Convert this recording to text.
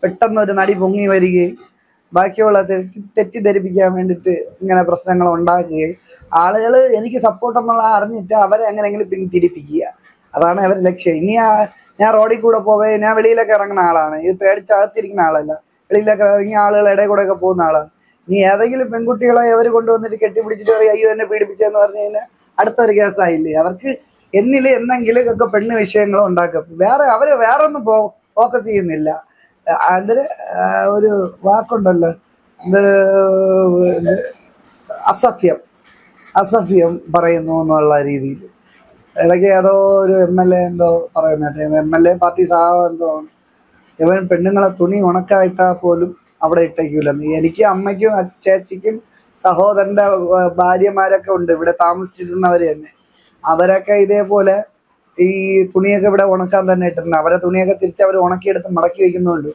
പെട്ടെന്ന് ഒരു നടി പൊങ്ങി വരികയും ബാക്കിയുള്ള തെറ്റിദ്ധരിപ്പിക്കാൻ വേണ്ടിയിട്ട് ഇങ്ങനെ പ്രശ്നങ്ങൾ ഉണ്ടാക്കുകയും ആളുകൾ എനിക്ക് സപ്പോർട്ട് എന്നുള്ള അറിഞ്ഞിട്ട് അവരെ എങ്ങനെയെങ്കിലും പിന്തിരിപ്പിക്കുക. അതാണ് അവരുടെ ലക്ഷ്യം. ഇനി ഞാൻ റോഡിൽ കൂടെ പോവേ, ഞാൻ വെളിയിലൊക്കെ ഇറങ്ങുന്ന ആളാണ്, ഇത് പേടിച്ചകത്തിരിക്കുന്ന ആളല്ല. വെളിയിലൊക്കെ ഇറങ്ങി ആളുകൾ ഇടയിൽ കൂടെ ഒക്കെ പോകുന്ന ആളാണ്. ഇനി ഏതെങ്കിലും പെൺകുട്ടികളെ അവർ കൊണ്ടുവന്നിട്ട് കെട്ടിപ്പിടിച്ചിട്ട് പറയും അയ്യോ എന്നെ പീഡിപ്പിച്ചെന്ന് പറഞ്ഞു കഴിഞ്ഞാൽ അടുത്തൊരു കേസായില്ലേ. അവർക്ക് എന്നിൽ എന്തെങ്കിലും ഒക്കെ പെണ്ണ് വിഷയങ്ങളും ഉണ്ടാക്കും. അവര് വേറെ ഒന്നും ഫോക്കസ് ചെയ്യുന്നില്ല. അതിന് ഒരു വാക്കുണ്ടല്ലോ, അസഭ്യം പറയുന്നു എന്നുള്ള രീതിയിൽ ഇടയ്ക്ക് ഏതോ ഒരു MLA എന്തോ പറയുന്നേട്ടെ, MLA പാർട്ടി എന്തോ ഇവൻ പെണ്ണുങ്ങളെ തുണി ഉണക്കായിട്ടാൽ പോലും അവിടെ ഇട്ടേക്കൂലെന്ന്. എനിക്ക് അമ്മയ്ക്കും ചേച്ചിക്കും സഹോദരന്റെ ഭാര്യമാരൊക്കെ ഉണ്ട് ഇവിടെ താമസിച്ചിരുന്നവര് തന്നെ. അവരൊക്കെ ഇതേപോലെ ഈ തുണിയൊക്കെ ഇവിടെ ഉണക്കാൻ തന്നെ ഇട്ടിട്ടുണ്ട്. അവരെ തുണിയൊക്കെ തിരിച്ച് അവർ ഉണക്കിയെടുത്ത് മടക്കി വയ്ക്കുന്നുണ്ട്.